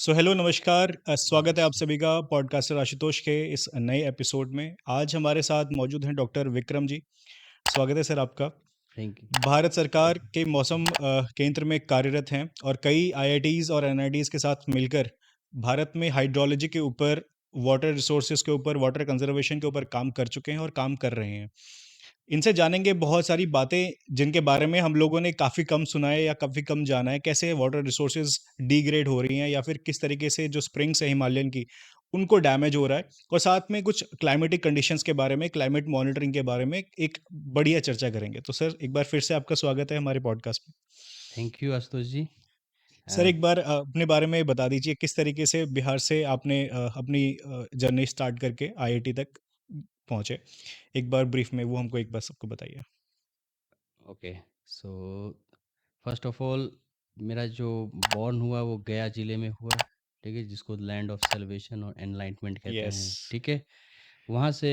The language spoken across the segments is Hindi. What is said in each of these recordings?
सो हेलो नमस्कार स्वागत है आप नमस्ते। सभी का पॉडकास्टर आशुतोष के इस नए एपिसोड में। आज हमारे साथ मौजूद हैं डॉक्टर विक्रम जी। स्वागत है सर आपका। Thank you. भारत सरकार के मौसम केंद्र में कार्यरत हैं और कई आईआईटीज़ और एनआईटीज़ के साथ मिलकर भारत में हाइड्रोलॉजी के ऊपर, वाटर रिसोर्सेज के ऊपर, वाटर कंजर्वेशन के ऊपर काम कर चुके हैं और काम कर रहे हैं। इनसे जानेंगे बहुत सारी बातें जिनके बारे में हम लोगों ने काफ़ी कम सुना है या काफ़ी कम जाना है। कैसे वाटर रिसोर्सेज डिग्रेड हो रही हैं या फिर किस तरीके से जो स्प्रिंग्स है हिमालयन की, उनको डैमेज हो रहा है। और साथ में कुछ क्लाइमेटिक कंडीशंस के बारे में, क्लाइमेट मॉनिटरिंग के बारे में एक बढ़िया चर्चा करेंगे। तो सर एक बार फिर से आपका स्वागत है हमारे पॉडकास्ट में। Thank you Ashutosh ji. Sir uh, एक बार अपने बारे में बता दीजिए किस तरीके से बिहार से आपने अपनी जर्नी स्टार्ट करके आईआईटी तक पहुँचे। एक बार ब्रीफ में वो हमको एक बार सबको बताइए। Okay. So first of all मेरा जो बॉर्न हुआ वो गया ज़िले में हुआ, ठीक है? जिसको लैंड ऑफ सैल्वेशन और एनलाइटमेंट कहते यस। हैं, ठीक है? वहाँ से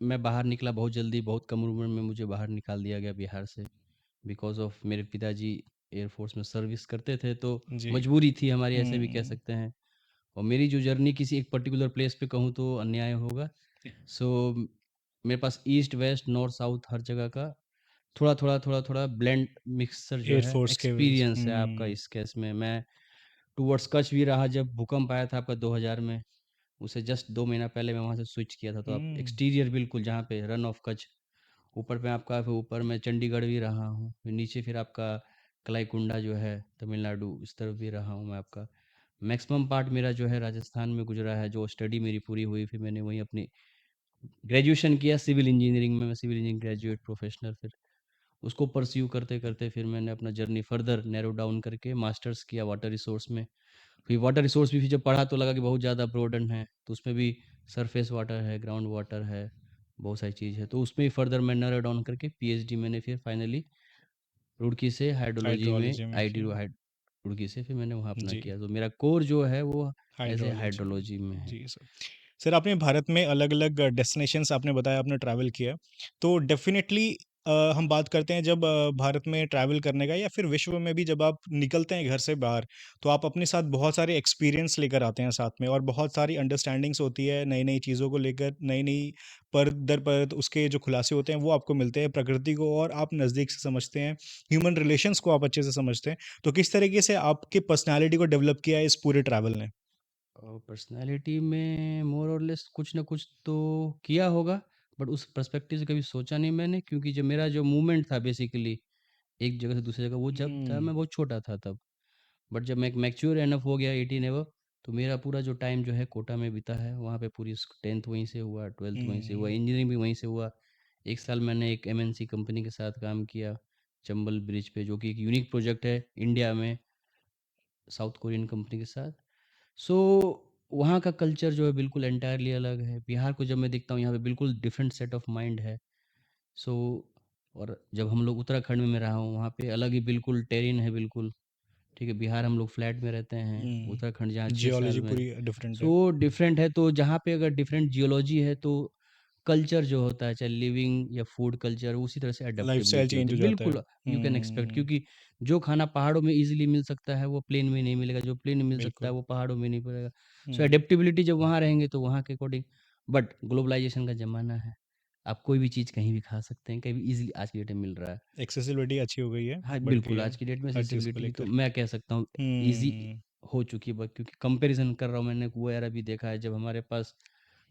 मैं बाहर निकला बहुत जल्दी, बहुत कम उम्र में मुझे बाहर निकाल दिया गया बिहार से बिकॉज़ ऑफ मेरे पिताजी एयर फ़ोर्स में सर्विस करते थे, तो जी। मजबूरी थी हमारी, ऐसे भी कह हुँ। सकते हैं। और मेरी जो जर्नी किसी एक पर्टिकुलर प्लेस पे कहूँ तो अन्याय होगा। सो मेरे पास ईस्ट, वेस्ट, नॉर्थ, साउथ हर जगह का थोड़ा-थोड़ा, थोड़ा-थोड़ा ब्लेंड मिक्सचर जो एयर है फ़ोर्स के वजह से। एक्सपीरियंस है आपका इस केस में। मैं टुवर्ड्स कच्छ भी रहा जब भूकंप आया था आपका 2000 में, उससे जस्ट 2 महीना पहले मैं वहाँ से स्विच किया था। तो आप हुँ। एक्सटीरियर बिल्कुल जहाँ पे रन ऑफ कच्छ, ऊपर पे आपका फिर ऊपर मैं चंडीगढ़ भी रहा हूँ, फिर नीचे फिर आपका कलाईकुंडा जो है तमिलनाडु, इस तरफ भी रहा हूँ मैं आपका। मैक्सिमम पार्ट मेरा जो है राजस्थान में गुज़रा है, जो स्टडी मेरी पूरी हुई, फिर मैंने वहीं अपनी ग्रेजुएशन किया सिविल इंजीनियरिंग में। मैं सिविल इंजीनियरिंग ग्रेजुएट प्रोफेशनल, फिर उसको परस्यू करते-करते फिर मैंने अपना जर्नी फर्दर नैरो डाउन करके मास्टर्स किया वाटर रिसोर्स में। फिर वाटर रिसोर्स भी फिर जब पढ़ा तो लगा कि बहुत ज़्यादा ब्रॉडन है, तो उसमें भी सरफेस वाटर है, ग्राउंड वाटर है, बहुत सारी चीज़ है। तो उसमें भी फर्दर मैं नैरो डाउन करके पीएचडी मैंने फिर फाइनली रुड़की से हाइड्रोलॉजी में हाइड्रोलॉजी में किया। रुड़की से फिर मैंने वहाँ अपना जी, किया। तो मेरा कोर जो है वो ऐज़ ए हाइड्रोलॉजी में। हाइड्रोलॉजी में है। जी सर। सर आपने भारत में अलग-अलग डेस्टिनेशंस आपने बताया आपने ट्रैवल किया है। तो डेफ़िनेटली हम बात करते हैं जब भारत में ट्रैवल करने का या फिर विश्व में भी जब आप निकलते हैं घर से बाहर, तो आप अपने साथ बहुत सारे एक्सपीरियंस लेकर आते हैं साथ में और बहुत सारी अंडरस्टैंडिंग्स होती है, नई-नई चीज़ों को लेकर, नई-नई परत दर परत उसके जो खुलासे होते हैं वो आपको मिलते हैं, प्रकृति को और आप नज़दीक से समझते हैं, ह्यूमन रिलेशंस को आप अच्छे से समझते हैं। तो किस तरीके से आपकी पर्सनैलिटी को डेवलप किया है इस पूरे ट्रैवल ने? और पर्सनैलिटी में मोर और लेस कुछ ना कुछ तो किया होगा, बट उस पर्सपेक्टिव से कभी सोचा नहीं मैंने, क्योंकि जो मेरा जो मूवमेंट था बेसिकली एक जगह से दूसरी जगह, वो जब था हुँ। मैं बहुत छोटा था तब। बट जब मैं एक मैच्योर एनफ हो गया 18 एबव, तो मेरा पूरा जो टाइम जो है कोटा में बीता है। वहाँ पे पूरी 10th वहीं से हुआ, 12th वहीं से हुआ, हुँ। इंजीनियरिंग भी वहीं से हुआ। 1 साल मैंने एक एमएनसी कंपनी के साथ काम किया, चंबल ब्रिज पे, जो कि एक यूनिक प्रोजेक्ट है इंडिया में, साउथ कोरियन कंपनी के साथ। सो वहाँ का कल्चर जो है बिल्कुल एंटायरली अलग है। बिहार को जब मैं देखता हूँ यहाँ पे बिल्कुल डिफरेंट सेट ऑफ माइंड है। सो और जब हम लोग उत्तराखंड में मैं रहा हूँ, वहाँ पे अलग ही बिल्कुल टेरेन है बिल्कुल, ठीक है? बिहार हम लोग फ्लैट में रहते हैं, उत्तराखंड जहाँ हुँ। 6 साल जियोलॉजी में, पूरी डिफरेंट है। सो डिफरेंट है। तो जहाँ पे अगर डिफरेंट जियोलॉजी है तो कल्चर जो होता है, चाहे लिविंग या फूड कल्चर, उसी तरह से लाइफ़स्टाइल अडेप्टेबिलिटी चेंज होती हो है। जाता है। बिल्कुल यू कैन एक्सपेक्ट, हुँ। क्योंकि जो खाना पहाड़ों में ईज़िली मिल सकता है, वो प्लेन में नहीं मिलेगा, जो प्लेन में मिल सकता है, बिल्कुल। वो पहाड़ों में नहीं मिलेगा। सो हुँ। एडेप्टेबिलिटी जब वहाँ रहेंगे तो वहाँ के अकॉर्डिंग, बट ग्लोबलाइज़ेशन का ज़माना है, आप कोई भी चीज़ कहीं भी खा सकते हैं, कहीं भी ईज़िली आज की डेट में मिल रहा है। एक्सेसिबिलिटी अच्छी हो गई है, हाँ, बढ़ गई बिल्कुल, है, आज की डेट में हर चीज़ को एक्सेसिबिलिटी की तो लेकर। मैं कह सकता हूँ ईज़ी हुँ। हो चुकी है, बट क्योंकि कंपैरिज़न कर रहा हूँ, मैंने वो एरा भी देखा है जब हमारे पास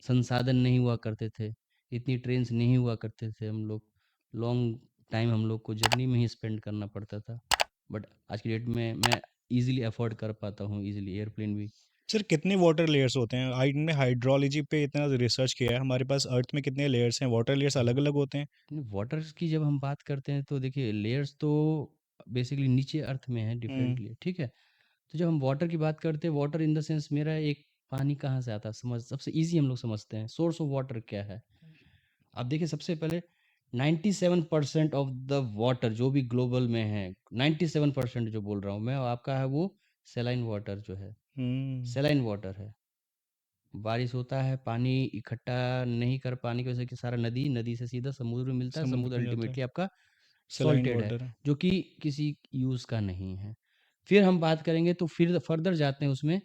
संसाधन नहीं हुआ करते थे, इतनी ट्रेन्स नहीं हुआ करते थे, हम लोग लॉन्ग टाइम हम लोग को जर्नी में ही स्पेंड करना पड़ता था। बट आज की डेट में मैं ईज़िली अफ़ोर्ड कर पाता हूँ, ईज़िली एयरप्लेन भी। सर कितने वाटर लेयर्स होते हैं? हमने हाइड्रोलॉजी पे इतना रिसर्च किया है, हमारे पास अर्थ में कितने लेयर्स हैं? वाटर लेयर्स अलग-अलग होते हैं? वाटर्स की जब हम बात करते हैं तो देखिए लेयर्स तो बेसिकली नीचे अर्थ में है हुँ। डिफरेंटली, ठीक है? तो जब हम वाटर की बात करते हैं, वाटर इन द सेंस मेरा एक पानी कहाँ से आता है, समझ सबसे ईज़ी हम लोग समझते हैं, सोर्स ऑफ वाटर क्या है? आप देखिए सबसे पहले 97% ऑफ द वाटर जो भी ग्लोबल में है, 97% जो बोल रहा हूँ मैं, आपका है वो सैलाइन वाटर जो है, हुँ। सैलाइन वाटर है। बारिश होता है, पानी इकट्ठा नहीं कर पाने की वजह से कि सारा नदी, नदी से सीधा समुद्र में मिलता है, समुद्र समुद्र में जाता है। अल्टीमेटली आपका सलाइन सॉल्टेड है, वाटर है। जो कि किसी यूज़ का नहीं है। फिर हम बात करेंगे तो फिर फर्दर जाते हैं उसमें,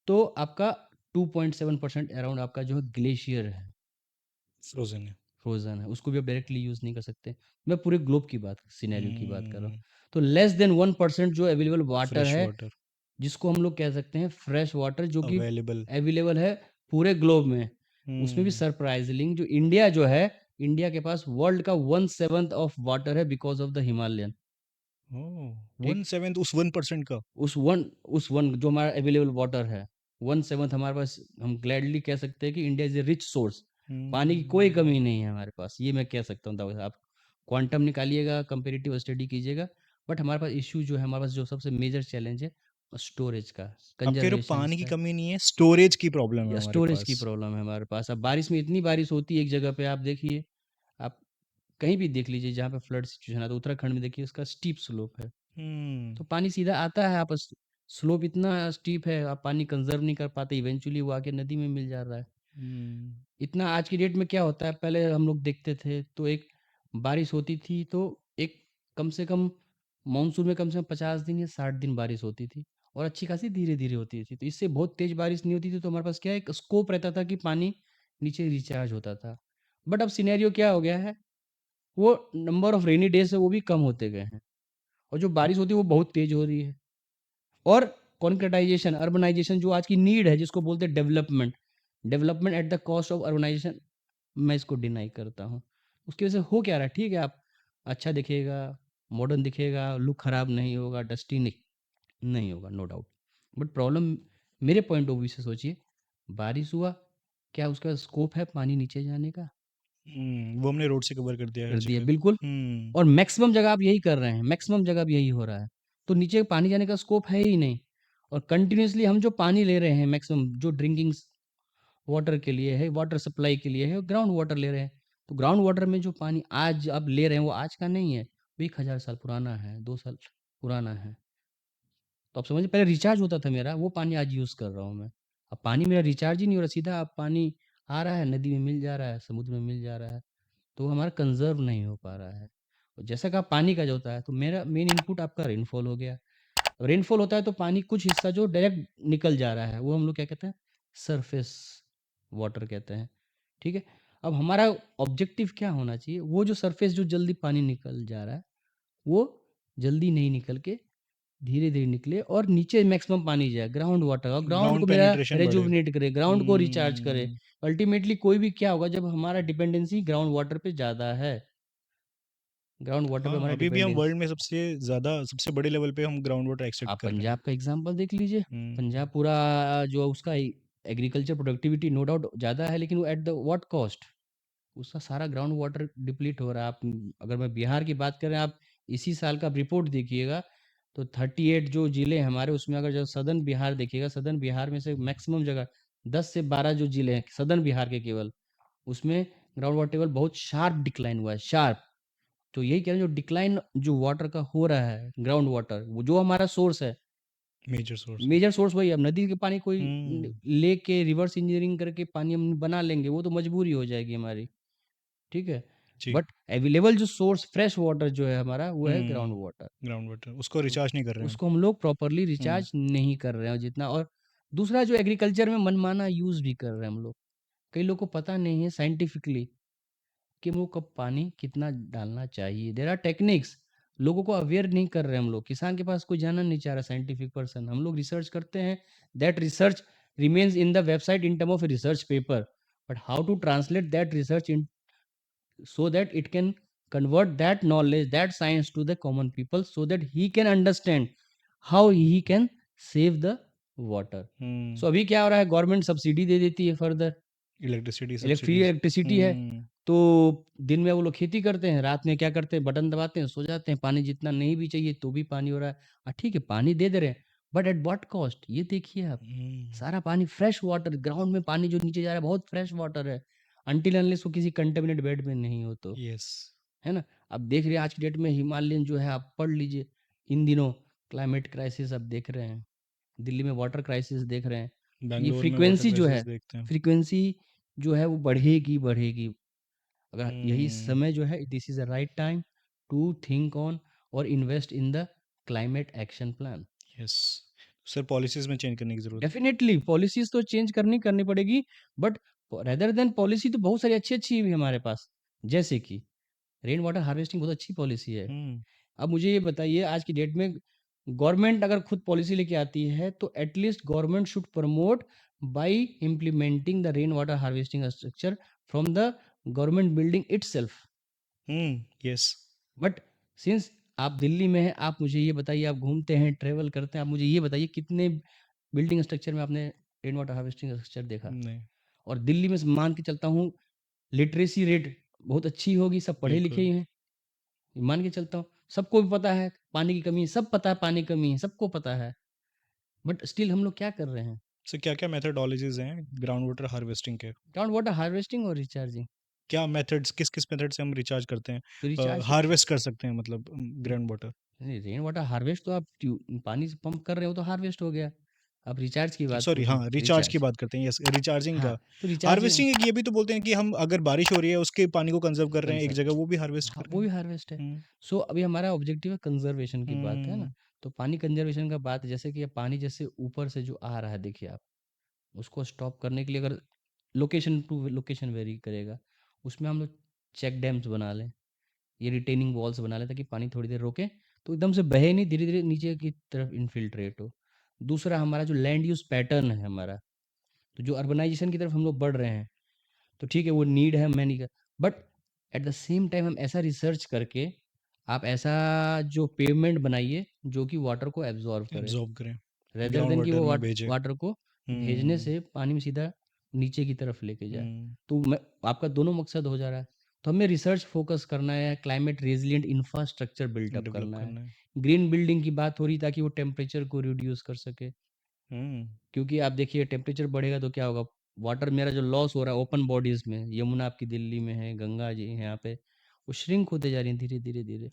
तो आपका 2.7% अराउंड आपका जो है ग्लेशियर है, फ्रोज़न है। फ्रोज़न है, उसको भी आप डायरेक्टली यूज़ नहीं कर सकते। मैं पूरे ग्लोब की बात सिनेरियो की बात कर रहा हूँ। हुँ, तो लेस देन 1% जो अवेलेबल वाटर फ्रेश है, वाटर जिसको हम लोग कह सकते हैं फ्रेश वाटर, जो कि अवेलेबल। अवेलेबल है पूरे ग्लोब में। उसमें भी हुँ, सरप्राइज़िंग जो इंडिया जो है, इंडिया के पास वर्ल्ड का 1/7 ऑफ वाटर है बिकॉज़ ऑफ द हिमालयन, ओह! ठीक? 1/7 उस 1% का? उस वन जो हमारा अवेलेबल वाटर है, 1/7 हमारे पास, हम ग्लैडली कह सकते हैं कि India is a rich source. पानी की कोई हुँ, कमी नहीं है हमारे पास, ये मैं कह सकता हूँ दावे से। आप क्वांटम निकालिएगा, कंपैरेटिव स्टडी कीजिएगा, बट हमारे पास इश्यू जो है, हमारे पास जो सबसे मेजर चैलेंज है, स्टोरेज का, आप कह रहे हो कंज़र्वेशंस पानी की का, कमी नहीं है, स्टोरेज की प्रॉब्लम है या हमारे स्टोरेज की पास। प्रॉब्लम है हमारे पास। अब बारिश में इतनी बारिश होती है एक जगह पे, आप देखिए, आप कहीं भी देख लीजिए जहाँ पे फ्लड सिचुएशन है, तो उत्तराखंड में देखिए उसका स्टीप स्लोप है। हुँ, तो पानी सीधा आता है, आप स्लोप इतना स्टीप है, आप पानी कंज़र्व नहीं कर पाते, इवेंचुअली वो आके नदी में मिल जा रहा है। हुँ, इतना आज की डेट में क्या होता है, पहले हम लोग देखते थे तो एक बारिश होती थी तो एक कम से कम मानसून में कम से कम 50 दिन या 60 दिन बारिश होती थी, और अच्छी खासी धीरे-धीरे होती थी। तो इससे बहुत तेज़ बारिश नहीं होती थी, तो हमारे पास क्या है, एक स्कोप रहता था कि पानी नीचे रिचार्ज होता था। बट अब सिनेरियो क्या हो गया है, वो नंबर ऑफ रेनी डेज़ है वो भी कम होते गए हैं, और जो बारिश होती है वो बहुत तेज़ हो रही है। और कॉन्क्रेटाइजेशन, अर्बनाइजेशन जो आज की नीड है, जिसको बोलते हैं development, development at the cost of urbanisation, मैं इसको डिनाई करता हूँ। उसकी वजह से हो क्या रहा है, ठीक है, आप अच्छा दिखेगा, मॉडर्न दिखेगा, लुक खराब नहीं होगा, डस्टी नहीं होगा, नो डाउट। बट प्रॉब्लम मेरे पॉइंट ऑफ व्यू से सोचिए, बारिश हुआ, क्या उसका स्कोप है पानी नीचे जाने का? वो हमने रोड से कवर कर दिया हर कर दिया, जगह। बिल्कुल। हुँ, और मैक्सिमम जगह आप यही कर रहे हैं, मैक्सिमम जगह अब यही हो रहा है। तो नीचे पानी जाने का स्कोप है ही नहीं, और कंटिन्यूअसली हम जो पानी ले रहे हैं, मैक्सिमम जो ड्रिंकिंग वाटर के लिए है, वाटर सप्लाई के लिए है, ग्राउंड वाटर ले रहे हैं। तो ग्राउंड वाटर में जो पानी आज आप ले रहे हैं, वो आज का नहीं है, वो 1000 साल पुराना है, 2 साल पुराना है। तो आप समझिए, पहले रिचार्ज होता था मेरा, वो पानी आज यूज़ कर रहा हूँ मैं। अब पानी मेरा रिचार्ज ही नहीं हो रहा, सीधा अब पानी आ रहा है, नदी में मिल जा रहा है, समुद्र में मिल जा रहा है। तो हमारा कंज़र्व नहीं हो पा रहा है। और जैसा कि पानी का जो होता है, तो मेरा मेन इनपुट आपका रेनफॉल हो गया। रेनफॉल होता है तो पानी कुछ हिस्सा जो डायरेक्ट निकल जा रहा है, वो हम लोग क्या कहते हैं, सरफेस वाटर कहते हैं, ठीक है। अब हमारा ऑब्जेक्टिव क्या होना चाहिए, वो जो सरफेस जो जल्दी पानी निकल जा रहा है, वो जल्दी नहीं निकल के धीरे धीरे निकले और नीचे मैक्सिमम पानी जाए, ग्राउंड वाटर, और ग्राउंड ग्राउंड को मेरा पेनिट्रेशन बढ़े। रेजुविनेट करे, ग्राउंड को रिचार्ज करे। हुँ, अल्टीमेटली कोई भी क्या होगा, जब हमारा डिपेंडेंसी ग्राउंड वाटर पे ज़्यादा है, ग्राउंड वाटर पे हाँ, हमारा अभी भी हम डिपेंडेंस। वर्ल्ड में सबसे बड़े लेवल पे हम ग्राउंड वाटर एक्सट्रैक्ट आप कर रहे हैं। पंजाब का एग्जांपल देख लीजिए। हुँ, पंजाब पूरा जो उसका एग्रीकल्चर प्रोडक्टिविटी नो डाउट ज़्यादा है, लेकिन वो एट द व्हाट कॉस्ट? उसका सारा ग्राउंड वाटर डिप्लीट हो रहा है। आप अगर मैं बिहार की बात करें, आप इसी साल का रिपोर्ट देखिएगा, तो 38 जो ज़िले हैं हमारे, उसमें अगर जो सदर्न बिहार देखिएगा, सदर्न बिहार में से मैक्सिमम जगह 10 से 12 जो ज़िले हैं सदर्न बिहार के केवल, उसमें ग्राउंड वाटर टेबल बहुत शार्प डिक्लाइन हुआ है, शार्प। तो यही कह रहे हैं, जो डिक्लाइन जो वाटर का हो रहा है, ग्राउंड वाटर, वो जो हमारा सोर्स है, मेजर सोर्स है। मेजर सोर्स वही है। अब नदी के पानी कोई हुँ, लेके रिवर्स इंजीनियरिंग करके पानी हम बना लेंगे, वो तो मजबूरी हो जाएगी हमारी, ठीक है। जी। बट अवेलेबल जो सोर्स फ्रेश वाटर जो है हमारा, वो है ग्राउंड हुँ, वाटर। ग्राउंड वाटर उसको तो रिचार्ज नहीं कर रहे हैं हम। उसको हम लोग प्रॉपरली हुँ, रिचार्ज नहीं कर रहे हैं जितना। और दूसरा, जो एग्रीकल्चर में मनमाना यूज भी कर रहे हैं हम लोग, कई लोग को पता नहीं है साइंटिफिकली कि वो कब पानी कितना डालना चाहिए। देयर आर टेक्निक्स, लोगों को अवेयर नहीं कर रहे हैं हम लोग। किसान के पास कोई जानना नहीं चाह रहा, साइंटिफिक पर्सन। हम लोग रिसर्च करते हैं, that research remains in the website in term of research paper, but how to translate that research in, so that it can convert that knowledge, that science to the common people, so that he can understand how he can save the water. Hmm, So अभी क्या हो रहा है, गवर्नमेंट सब्सिडी दे देती है further, electricity free subsidies. Electricity है। हुँ, तो दिन में वो लोग खेती करते हैं, रात में क्या करते हैं, बटन दबाते हैं, सो जाते हैं। पानी जितना नहीं भी चाहिए तो भी पानी हो रहा है। ठीक है, पानी दे दे रहे हैं, बट एट व्हाट कॉस्ट, ये देखिए आप। हुँ, सारा पानी फ्रेश वाटर, ग्राउंड में पानी जो नीचे जा रहा है बहुत फ्रेश वाटर है, अनटिल अनलेस वो किसी कंटेमिनेट बेड में नहीं हो तो, यस। है ना? अब देख रहे हैं आज की डेट में हिमालयन जो है, आप पढ़ लीजिए, इन दिनों क्लाइमेट क्राइसिस आप देख रहे हैं, दिल्ली में वाटर क्राइसिस देख रहे हैं। ये बैंगलोर में वाटर फ्रीक्वेंसी जो क्राइसिस है, देखते हैं। फ्रीक्वेंसी जो है वो बढ़ेगी, बढ़ेगी। अगर यही हुँ, समय जो है, this is the right time to think on और invest in the climate action plan. Yes. Sir policies में चेंज करने की ज़रूरत है। डेफ़िनेटली पॉलिसीज़ तो चेंज करनी पड़ेगी, बट रेदर देन पॉलिसी तो बहुत सारी अच्छी-अच्छी भी हमारे पास। जैसे कि रेन वाटर हार्वेस्टिंग बहुत अच्छी पॉलिसी है। हुँ, अब मुझे ये बताइए आज की डेट में गवर्नमेंट अगर खुद पॉलिसी लेके आती है तो at least government should promote bye implementing the rain water harvesting structure from the government building itself. Hmm, yes. But since आप दिल्ली में हैं, आप मुझे ये बताइए, आप घूमते हैं, ट्रैवल करते हैं, आप मुझे ये बताइए कितने बिल्डिंग स्ट्रक्चर में आपने रेन वाटर हार्वेस्टिंग स्ट्रक्चर देखा? नहीं, और दिल्ली में मान के चलता हूँ लिटरेसी रेट बहुत अच्छी होगी, सब पढ़े लिखे बिल्कुल। ही हैं। मान के चलता हूँ, सबको भी पता है पानी की कमी है, सब पता है पानी की कमी है, सबको पता है। बट स्टिल हम लोग क्या कर रहे हैं? सर क्या-क्या मेथोडोलॉजीज़ हैं ग्राउंड वाटर हार्वेस्टिंग के? ग्राउंड वाटर हार्वेस्टिंग और रिचार्जिंग। क्या मेथड्स किस-किस मेथड से हम रिचार्ज करते हैं तो रिचार्ज हार्वेस्ट कर सकते हैं मतलब ग्राउंड वाटर? नहीं, रेन वाटर हार्वेस्ट तो आप पानी से पंप कर रहे हो तो हार्वेस्ट हो गया। आप रिचार्ज की बात सॉरी पूछ रहे हाँ, हैं, रिचार्ज की रिचार्ज। बात करते हैं, यस रिचार्जिंग हाँ, का। तो रिचार्ज हार्वेस्टिंग एक ये भी तो बोलते हैं कि हम अगर बारिश हो रही है, उसके पानी को कंज़र्व कर रहे हैं एक कंसर्व जगह, वो भी हार्वेस्ट हाँ, कर रहे वो भी हैं। हार्वेस्ट है। हुँ, सो अभी हमारा ऑब्जेक्टिव है कंज़र्वेशन की बात, है ना? हुँ, तो पानी कंज़र्वेशन का बात जैसे कि अब पानी जैसे ऊपर से जो आ रहा है देखिए आप, उसको स्टॉप करने के लिए अगर लोकेशन टू लोकेशन वेरी करेगा। उसमें हम लोग चेक डैम्स बना लें, ये रिटेनिंग वॉल्स बना लें ताकि पानी थोड़ी देर रोके, तो एकदम से बहे नहीं, धीरे-धीरे नीचे की तरफ इन्फिल्ट्रेट हो। दूसरा हमारा जो लैंड यूज़ पैटर्न है हमारा, तो जो अर्बनाइज़ेशन की तरफ हम लोग बढ़ रहे हैं, तो ठीक है वो नीड है, मैं नहीं कर but at the same time हम ऐसा रिसर्च करके आप ऐसा जो पेवमेंट बनाइए जो कि वाटर को एब्ज़ॉर्ब करे। एब्ज़ॉर्ब करें, रेदर ग्राउंड देन कि वाटर वो में भेजें। वाटर को भेजने हुँ, से पानी में सीधा नीचे की तरफ लेके जाए। हुँ, तो मैं आपका दोनों मकसद हो जा रहा है। तो हमें रिसर्च फ़ोकस करना है, क्लाइमेट रेज़िलिएंट इंफ्रास्ट्रक्चर बिल्डअप डेवलप करना है। करना है। ग्रीन बिल्डिंग की बात हो रही ताकि वो टेम्परेचर को रिड्यूस कर सके। हुँ, क्योंकि आप देखिए टेम्परेचर बढ़ेगा तो क्या होगा? वाटर मेरा जो लॉस हो रहा है ओपन बॉडीज़ में, यमुना आपकी दिल्ली में है, गंगा जी हैं यहाँ पे, वो श्रिंक होते जा रही हैं धीरे, धीरे, धीरे।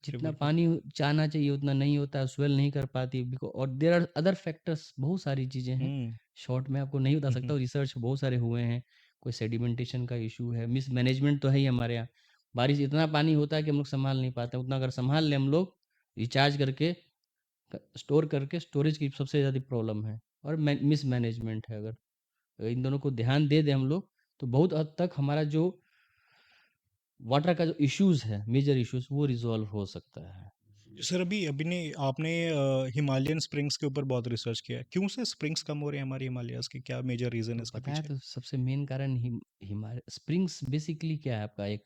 जी जितना बिल्कुल। पानी चाहना चाहिए उतना नहीं होता है, स्वेल नहीं कर पाती और देयर आर अदर फैक्टर्स बहुत सारी चीज़ें हैं। हुँ, शॉर्ट में आपको नहीं बता हुँ, सकता हुँ, और रिसर्च बहुत सारे हुए हैं। कोई सेडिमेंटेशन का इश्यू है, मिसमैनेजमेंट तो है ही हमारे यहाँ। बारिश इतना पानी होता है कि हम लोग सँभाल नहीं पाते हैं, उतना अगर सँभाल लें हम लोग रिचार्ज करके स्टोर करके स्टोरेज की सबसे ज़्यादा प्रॉब्लम है और मिसमैनेजमेंट है अगर इन दोनों को ध्यान दे दें हम लोग तो बहुत हद तक हमारा जो वाटर का जो इश्यूज़ है मेजर इश्यूज़ वो रिज़ॉल्व हो सकता है। सर अभी अभी ने आपने हिमालयन स्प्रिंग्स के ऊपर बहुत रिसर्च किया है। क्यों से स्प्रिंग्स कम हो रहे हैं हमारे हिमालयाज़ के? क्या मेजर रीज़न है तो इसके पता है पीछे? तो सबसे मेन कारण हिमालय स्प्रिंग्स बेसिकली क्या है आपका एक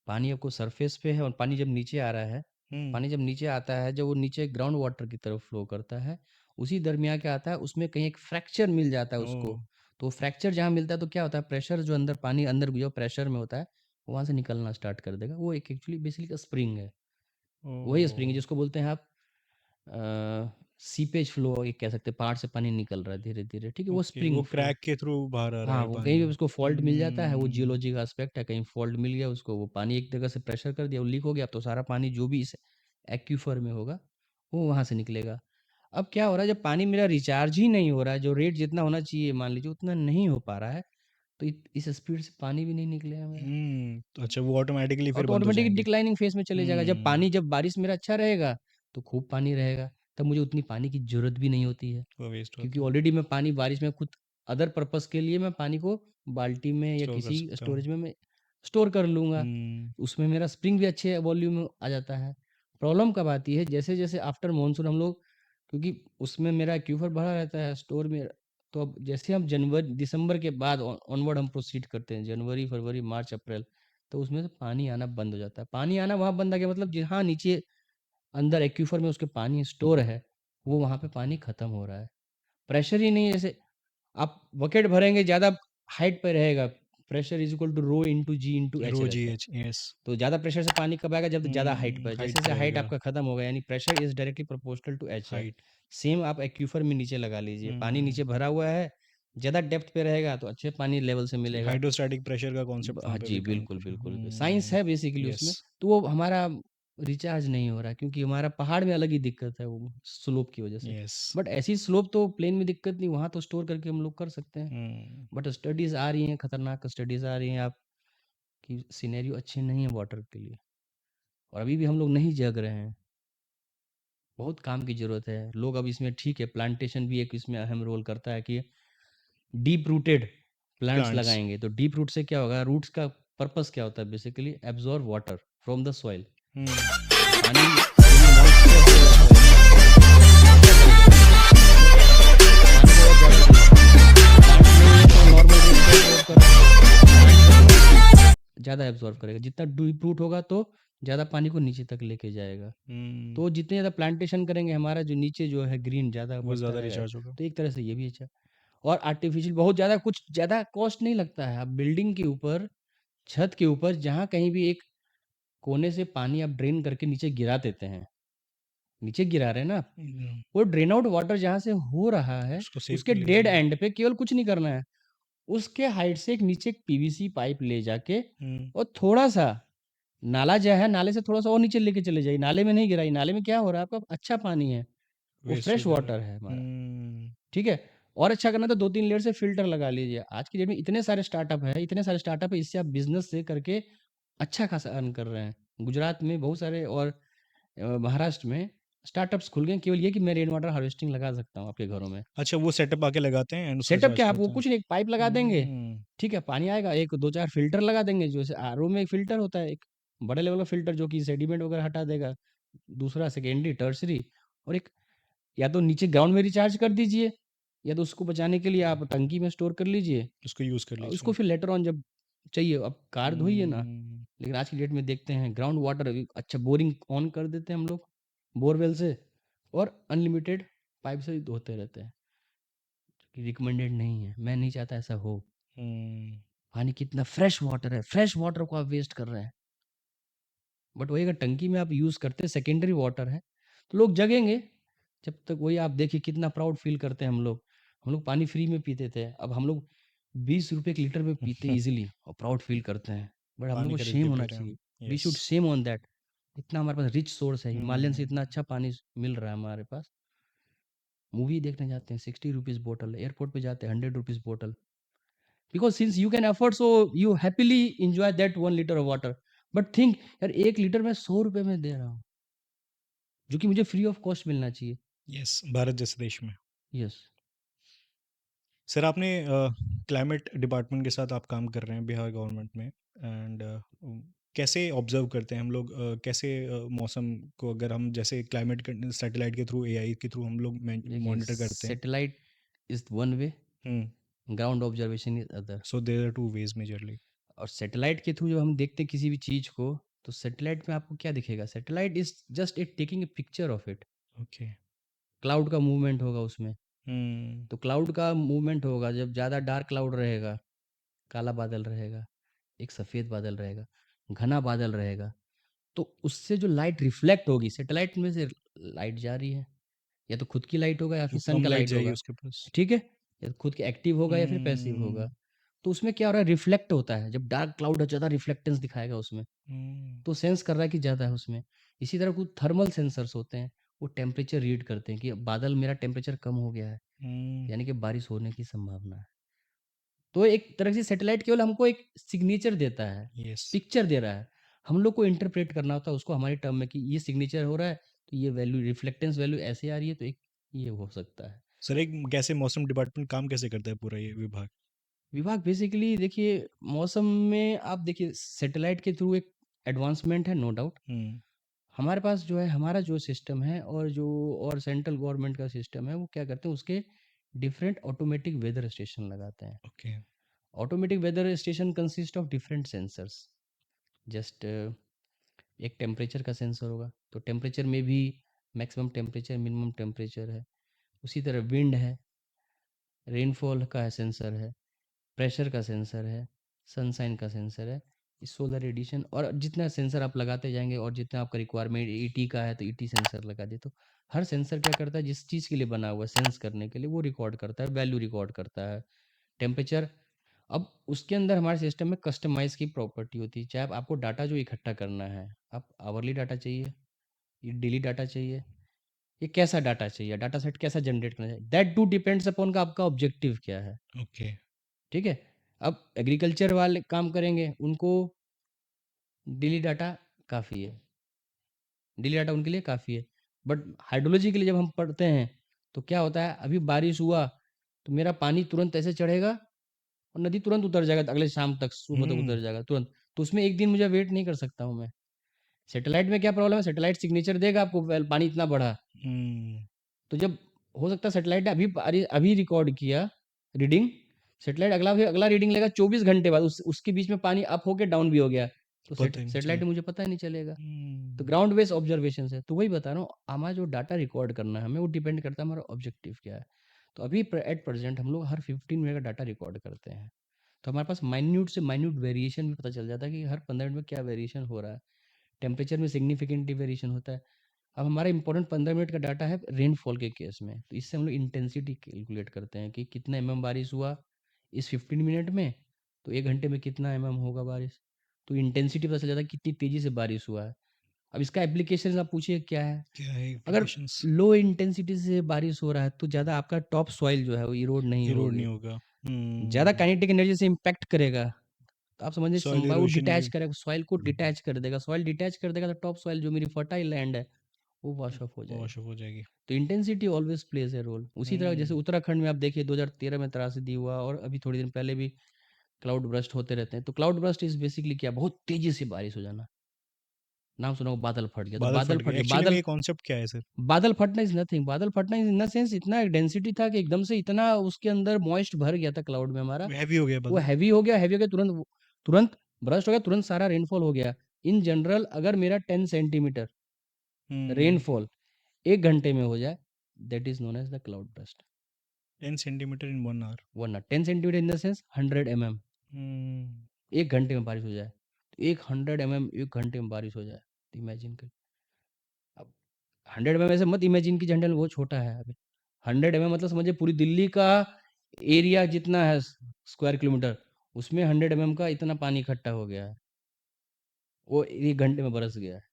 पानी आपको सरफेस पे है और पानी जब नीचे आ रहा है, हुँ, पानी जब नीचे आता है, जब वो नीचे ग्राउंड वाटर की तरफ फ्लो करता है, उसी दरमियान क्या आता है, उसमें कहीं एक फ्रैक्चर मिल जाता है ओह! उसको। तो फ्रैक्चर जहाँ मिलता है तो क्या होता है, प्रेशर जो अंदर पानी अंदर जो प्रेशर में होता है, वो वहाँ से निकलना स्टार्ट कर देगा। वो एक एक्चुअली बेसिकली का स्प्रिंग है। वही स्प्रिंग है ओह! जिसको बोलते हैं आप सीपेज फ्लो ये कह सकते हैं, पहाड़ से पानी निकल रहा है धीरे-धीरे, ठीक है? वो ओके, वो स्प्रिंग फ्लो क्रैक के थ्रू बाहर आ रहा हाँ, है वो कहीं पानी। भी उसको फ़ॉल्ट मिल जाता है, वो हुँ, जियोलॉजी का एस्पेक्ट है, कहीं फ़ॉल्ट मिल गया उसको, वो पानी एक जगह से प्रेशर कर दिया, वो लीक हो गया, तो सारा पानी जो भी इस एक्वीफर में होगा, वो वहाँ से निकलेगा। अब क्या हो रहा है, जब पानी मेरा रिचार्ज ही नहीं हो रहा है, जो रेट जितना होना चाहिए मान लीजिए उतना नहीं हो पा रहा है, तो इस स्पीड से पानी भी नहीं निकलेगा मेरा। तो अच्छा वो ऑटोमैटिकली और फिर तो बंद हो ऑटोमेटिक जाएँगे। डिक्लाइनिंग फेज़ में चले जाएगा। हुँ, जब बारिश मेरा अच्छा रहेगा, तो खूब पानी रहेगा, तब मुझे उतनी पानी की ज़रूरत भी नहीं होती है। वो वेस्ट क्योंकि होता है, ऑलरेडी मैं पानी बारिश में खुद अदर पर्पस के लिए मैं पानी को बाल्टी में या स्टोर कर किसी सकता हूँ। स्टोरेज में मैं स्टोर कर लूँगा। हुँ, उसमें मेरा स्प्रिंग भी अच्छे वॉल्यूम में आ जाता है। प्रॉब्लम कब आती है जैसे-जैसे आफ्टर मानसून हम लोग क्योंकि उसमें मेरा एक्यूफर भरा रहता है स्टोर में तो अब जैसे हम जनवरी दिसंबर के बाद ऑनवर्ड हम प्रोसीड करते हैं जनवरी, फरवरी, मार्च, अप्रैल तो उसमें से पानी आना बंद हो जाता है। पानी आना वहाँ बंद आ गया मतलब जहाँ नीचे अंदर एक्यूफर में उसके पानी स्टोर है, वो वहाँ पे पानी खत्म हो रहा है। प्रेशर ही नहीं है जैसे आप बकेट भरेंगे ज़्यादा हाइट पे रहेगा, pressure is equal to rho into g into h rho रहता है। GH yes. तो ज़्यादा प्रेशर से पानी कब आएगा जब ज़्यादा हाइट पर है, हाइट पे जैसे-जैसे हाइट रहेगा, आपका खत्म होगा यानी pressure is directly proportional to H है। हाइट। सेम आप एक्वीफर में नीचे लगा लीजिए, पानी हुँ, नीचे भरा हुआ है, ज़्यादा डेप्थ पे रहेगा तो अच्छे पानी लेवल से जी, मिलेगा। हाइड्रोस्टैटिक प्रेशर का कॉन्सेप्ट हाँ वहाँ पे जी, भी काम बिल्कुल, कर रहा है। बिल्कुल। साइंस है बेसिकली यस, उसमें, तो वो हमारा रिचार्ज नहीं हो रहा है क्योंकि हमारा पहाड़ में अलग ही दिक्कत है वो स्लोप की वजह से। यस। बट ऐसी स्लोप तो प्लेन में दिक्कत नहीं, वहाँ तो स्टोर करके हम लोग कर सकते हैं। हुँ, बट स्टडीज़ आ रही हैं, खतरनाक स्टडीज़ आ रही हैं आप कि सिनेरियो अच्छे नहीं है वाटर के लिए और अभी भी हम लोग नहीं जग रहे हैं। बहुत काम की ज़रूरत है। लोग अब इसमें ठीक है, प्लांटेशन भी एक इसमें अहम रोल करता है कि डीप रूटेड प्लांट्स प्लांट्स। लगाएँगे, तो डीप रूट से क्या होगा, रूट्स का पर्पस क्या होता है basically absorb water from the soil. हुँ, पानी जो भी मॉइस्चर होगा सॉइल में, वो क्या करेगा पानी को और ज़्यादा देगा। प्लांट नहीं है तो नॉर्मल रूट से एब्ज़ॉर्ब कर रहा है, प्लांट है तो ज़्यादा एब्ज़ॉर्ब करेगा। जितना डीप रूट होगा तो ज़्यादा पानी को नीचे तक लेके जाएगा। हुँ, तो जितने ज़्यादा प्लांटेशन करेंगे हमारा जो नीचे जो है ग्रीन ज़्यादा वो बढ़ता ज़्यादा रहेगा। रिचार्ज होगा। तो एक तरह से ये भी अच्छा और आर्टिफ़िशियल बहुत ज़्यादा कुछ ज़्यादा कॉस्ट नहीं लगता है। आप बिल्डिंग के ऊपर, छत के ऊपर जहाँ कहीं भी एक कोने से पानी आप ड्रेन करके नीचे गिरा देते हैं। नीचे गिरा रहे हैं ना आप, हुँ, वो ड्रेन आउट वाटर जहाँ से हो रहा है, उसको सेव उसके कर लिया डेड जाएगा। एंड पे केवल कुछ नहीं करना है। उसके हाइट से एक नीचे एक पीवीसी पाइप ले जाके हुँ, और थोड़ा-सा नाला जो है, नाले से थोड़ा-सा और नीचे लेके चले जाइए। नाले में नहीं गिराइए, नाले में क्या हो रहा है आपका अच्छा पानी है, वो वेस्ट हो फ्रेश जा रहा वाटर है। है हमारा, हुँ, ठीक है? और अच्छा करना है तो 2-3 लेयर से फ़िल्टर लगा लीजिए। आज की डेट में इतने सारे स्टार्टअप है, इतने सारे स्टार्टअप है, इससे आप बिज़नेस से करके अच्छा खासा अर्न कर रहे हैं। गुजरात में बहुत सारे और महाराष्ट्र में स्टार्टअप्स खुल गए हैं, केवल ये कि मैं रेन वाटर हार्वेस्टिंग लगा सकता हूँ आपके घरों में। अच्छा वो सेटअप आके लगाते हैं एंड उसका सेटअप चार्ज क्या है, आप वो करते हैं। कुछ नहीं, एक पाइप लगा देंगे, हुँ, ठीक है? पानी आएगा, 1 2-4 फ़िल्टर लगा देंगे, जैसे आरओ में एक फ़िल्टर होता है, एक बड़े लेवल का फ़िल्टर जो कि सेडिमेंट वगैरह हटा देगा। दूसरा सेकेंडरी, टर्शियरी और एक या तो नीचे ग्राउंड में रिचार्ज कर दीजिए, या तो उसको बचाने के लिए आप टंकी में स्टोर कर लीजिए। उसको यूज़ कर उसको लीजिए। फिर लेटर ऑन जब चाहिए, अब कार धोइए ना, हुँ, लेकिन आज की डेट में देखते हैं ग्राउंड वाटर अच्छा बोरिंग ऑन कर देते हैं हम लोग, बोरवेल से और अनलिमिटेड पाइप से धोते रहते हैं, जो कि रिकमेंडेड नहीं है। मैं नहीं चाहता ऐसा हो। हुँ, पानी कितना फ्रेश वाटर है, फ्रेश वाटर को आप वेस्ट कर रहे हैं। बट वही अगर टंकी में आप यूज़ करते हैं, सेकेंडरी वाटर है, तो लोग जगेंगे। जब तक वही आप देखिए कितना प्राउड फ़ील करते हैं हम लोग। हम लोग पानी फ्री में पीते थे, अब हम लोग ₹20 के लीटर में पीते ईज़िली और प्राउड फ़ील करते हैं। बट हम लोग पानी को खरीद शेम के पी होना रहे हैं चाहिए। हम। We yes. Should shame on that. इतना हमारे पास रिच सोर्स है, हिमालयन से इतना हुँ, अच्छा पानी मिल रहा है हमारे पास। मूवी देखने जाते हैं, ₹60 बॉटल, एयरपोर्ट पे जाते हैं ₹100 bottle. Because since you can afford, so you happily enjoy that 1 liter of water. But think यार 1 लीटर मैं ₹100 में दे रहा हूँ, जो कि मुझे फ्री ऑफ कॉस्ट मिलना चाहिए। यस, भारत जैसे देश में। यस, सर आपने क्लाइमेट डिपार्टमेंट के साथ आप काम कर रहे हैं बिहार गवर्नमेंट में एंड कैसे ऑब्जर्व करते हैं हम लोग कैसे मौसम को अगर हम जैसे क्लाइमेट सैटेलाइट के थ्रू एआई के थ्रू हम लोग देखिए मॉनिटर करते हैं। Satellite is one way, hmm. Ground observation is other. So there are two ways majorly. और सैटेलाइट के थ्रू जब हम देखते हैं किसी भी चीज़ को, तो सैटेलाइट में आपको क्या दिखेगा? Satellite is just it taking a picture of it. Okay. Cloud का मूवमेंट होगा उसमें, हम्म। तो क्लाउड का मूवमेंट होगा जब ज़्यादा डार्क क्लाउड रहेगा, काला बादल रहेगा, एक सफ़ेद बादल रहेगा, घना बादल रहेगा, तो उससे जो लाइट रिफ्लेक्ट होगी, सैटेलाइट में से लाइट जा रही है, या तो खुद की लाइट होगा या वो फिर सन कम का लाइट लाइट जाएगी होगा, उसके पास। ठीक है? या तो खुद के एक्टिव होगा या फिर पैसिव होगा। हम्म। तो उसमें क्या हो रहा है, रिफ्लेक्ट होता है, जब डार्क क्लाउड है ज़्यादा रिफ्लेक्टेंस दिखाएगा उसमें, हम्म। तो सेंस कर रहा है कि ज़्यादा है उसमें। इसी तरह कुछ थर्मल सेंसर्स होते हैं, वो टेम्परेचर रीड करते हैं कि बादल मेरा टेम्परेचर कम हो गया है, हम्म। यानी कि बारिश होने की संभावना है। तो एक तरह से सैटेलाइट केवल हमको एक सिग्नेचर देता है, यस। पिक्चर दे रहा है। हम लोग को इंटरप्रेट करना होता है उसको हमारे टर्म में कि ये सिग्नेचर हो रहा है, तो ये वैल्यू रिफ्लेक्टेंस वैल्यू ऐसे आ रही है, तो एक ये हो सकता है। सर एक कैसे मौसम डिपार्टमेंट काम कैसे करता है पूरा ये विभाग। विभाग बेसिकली देखिए मौसम में आप देखिए सैटेलाइट के थ्रू एक एडवांसमेंट है नो डाउट। हम्म। हमारे पास जो है हमारा जो सिस्टम है और जो और सेंट्रल गवर्नमेंट का सिस्टम है वो क्या करते हैं उसके डिफरेंट ऑटोमेटिक वेदर स्टेशन लगाते हैं। Okay. Automatic weather station consist of different sensors. Just एक टेम्परेचर का सेंसर होगा, तो टेम्परेचर में भी मैक्सिमम टेम्परेचर मिनिमम टेम्परेचर है। उसी तरह विंड है, रेनफॉल का है सेंसर है, प्रेशर का सेंसर है, सनशाइन का सेंसर है, सोलर रेडिएशन और जितना सेंसर आप लगाते जाएंगे और जितना आपका रिक्वायरमेंट ईटी का है तो ईटी सेंसर लगा दे। तो हर सेंसर क्या करता है, जिस चीज़ के लिए बना हुआ है सेंस करने के लिए वो रिकॉर्ड करता है, वैल्यू रिकॉर्ड करता है, टेम्परेचर। अब उसके अंदर हमारे सिस्टम में कस्टमाइज की प्रॉपर्टी होती है, चाहे आपको डाटा जो इकट्ठा करना है, आप आवरली डाटा चाहिए, ये डेली डाटा चाहिए, ये कैसा डाटा चाहिए, डाटा सेट कैसा जनरेट करना चाहिए, दैट टू डिपेंड्स अपॉन का आपका ऑब्जेक्टिव क्या है। ओके। ठीक है? अब एग्रीकल्चर वाले काम करेंगे, उनको डेली डाटा काफ़ी है, डेली डाटा उनके लिए काफ़ी है। बट हाइड्रोलॉजी के लिए जब हम पढ़ते हैं, तो क्या होता है, अभी बारिश हुआ, तो मेरा पानी तुरंत ऐसे चढ़ेगा और नदी तुरंत उतर जाएगा, अगले शाम तक, सुबह तक हुँ, उतर जाएगा तुरंत। तो उसमें 1 दिन मुझे वेट नहीं कर सकता हूँ मैं। सैटेलाइट में क्या प्रॉब्लम है, सैटेलाइट सिग्नेचर देगा आपको, पानी इतना बढ़ा। हुँ, तो जब हो सकता है सैटेलाइट ने अभी रिकॉर्ड किया रीडिंग, सैटेलाइट अगला रीडिंग लेगा 24 घंटे बाद, उसके बीच में पानी अप होके डाउन भी हो गया, तो पता ही नहीं सैटेलाइट चला। में मुझे पता ही नहीं चलेगा। तो हुँ, ग्राउंड बेस्ड ऑब्जर्वेशन है, तो वही बता रहा हूँ, हमारा जो डाटा रिकॉर्ड करना है हमें, वो डिपेंड करता है हमारा ऑब्जेक्टिव क्या है। तो अभी एट प्रेजेंट हम लोग हर 15 मिनट का डाटा रिकॉर्ड करते हैं, तो हमारे पास माइन्यूट से माइन्यूट वेरिएशन भी पता चल जाता है कि हर 15 मिनट में क्या वेरिएशन हो रहा है। टेम्परेचर में सिग्निफिकेंटली वेरिएशन होता है। अब हमारा इंपॉर्टेंट 15 मिनट का डाटा है रेनफॉल के केस में, तो इससे हम लोग इंटेंसिटी कैलकुलेट करते हैं कि कितना बारिश हुआ इस 15 मिनट में, तो 1 घंटे में कितना होगा बारिश। तो इंटेंसिटी पता चल जाता है कितनी तेजी से बारिश हुआ है। अब इसका एप्लीकेशन आप पूछिए क्या है। क्या है अगर एप्लीकेशंस? लो इंटेंसिटी से बारिश हो रहा है, तो ज़्यादा आपका टॉप सॉइल जो है वो इरोड नहीं इरोड होगी, नहीं होगा। ज़्यादा हुँ, काइनेटिक एनर्जी से इम्पैक्ट करेगा। तो आप समझिए सॉइल वो इरोशन डिटैच भी करेगा, सॉइल को डिटैच कर देगा, सॉइल डिटैच कर देगा, तो टॉप सॉइल जो मेरी फर्टाइल लैंड है वो वॉश ऑफ हो जाएगी। वॉश ऑफ हो जाएगी। तो intensity always plays a role. उसी तरह जैसे हुँ, उत्तराखंड में आप देखिए 2013 में त्रासदी हुआ, और अभी थोड़ी दिन पहले भी क्लाउड ब्रस्ट होते रहते हैं। तो क्लाउड ब्रस्ट इज बेसिकली क्या, बहुत तेजी से बारिश हो जाना। नाम सुना होगा, बादल फट गया, तो बादल बादल फट फट गए। गया, एक्चुअली में ये कॉन्सेप्ट क्या है सर? बादल फटना इज नथिंग, बादल फटना इज इन द सेंस इतना डेंसिटी था कि एकदम से इतना उसके अंदर मॉइस्ट भर गया था क्लाउड में हमारा, हैवी हो गया वो बादल? हैवी हो गया, तुरंत तुरंत ब्रस्ट हो गया, तुरंत सारा रेनफॉल हो गया। इन जनरल अगर मेरा 10 सेंटीमीटर हुँ, रेनफॉल 1 घंटे में हो जाए, that is known as the cloud burst. 10 centimetre in 1 hour. वरना 10 centimetre in the sense 100 mm, हुँ, 1 घंटे में बारिश हो जाए, तो 100 mm 1 घंटे में बारिश हो जाए, तो इमेजिन कर। अब 100 mm ऐसे मत इमेजिन की जनरल वो छोटा है। अभी 100 mm मतलब समझिए पूरी दिल्ली का एरिया जितना है, स्क्वायर किलोमीटर, उसमें 100 mm का इतना पानी इकट्ठा हो गया है, वो 1 घंटे में बरस गया है।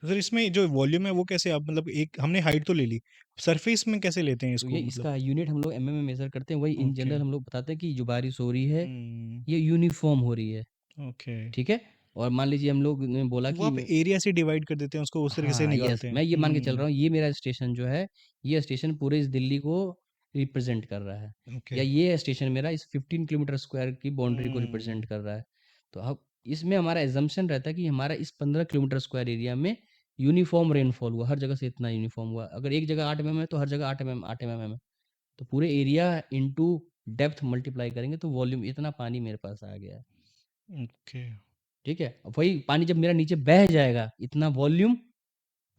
तो सर इसमें जो वॉल्यूम है वो कैसे आप मतलब एक हमने हाइट तो ले ली, सरफेस में कैसे लेते हैं तो ये इसको मतलब? इसका यूनिट हम लोग में मेजर करते हैं, वही इन ओके। जनरल हम लोग बताते हैं कि जो बारिश हो रही है हुँ, ये यूनिफॉर्म हो रही है। ओके। ठीक है। और मान लीजिए हम लोग ने बोला वो कि आप एरिया से डिवाइड कर देते हैं उसको उस तरीके से हाँ, यस, निकालते हैं। मैं ये मान के चल हुँ, रहा हूँ, ये मेरा स्टेशन जो है, ये स्टेशन पूरे इस दिल्ली को रिप्रेजेंट कर रहा है, ओके। या ये स्टेशन मेरा इस 15 किलोमीटर स्क्वायर की बाउंड्री को हुँ, रिप्रेजेंट कर रहा है। तो अब इसमें हमारा एजम्पशन रहता है कि हमारा इस 15 किलोमीटर स्क्वायर एरिया में यूनिफॉर्म रेनफॉल हुआ, हर जगह से इतना यूनिफॉर्म हुआ। अगर एक जगह 8 mm है, तो हर जगह 8 mm है। तो पूरे एरिया इंटू डेप्थ मल्टीप्लाई करेंगे, तो वॉल्यूम इतना पानी मेरे पास आ गया है। ओके। ठीक है। अब वही पानी जब मेरा नीचे बह जाएगा, इतना वॉल्यूम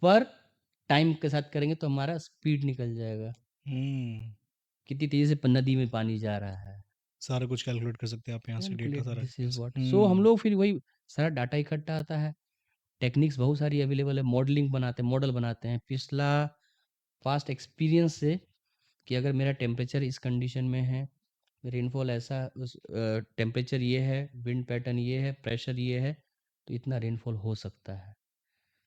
पर टाइम के साथ करेंगे, तो हमारा स्पीड निकल जाएगा, हुँ, कितनी तेजी से नदी में पानी जा रहा है। सारा कुछ कैलकुलेट कर सकते हैं आप यहाँ से डेटा कैलकुलेट सारा दिस आपके इज पास। व्हाट, सो हम हुँ, लोग फिर वही सारा डाटा इकट्ठा आता है। टेक्निक्स बहुत सारी अवेलेबल है, मॉडलिंग बनाते हैं, मॉडल बनाते हैं पिछला पास्ट एक्सपीरियंस से, कि अगर मेरा टेम्परेचर इस कंडीशन में है, रेनफॉल ऐसा, उस टेम्परेचर ये है, विंड पैटर्न ये है, प्रेशर ये है, तो इतना रेनफॉल हो सकता है।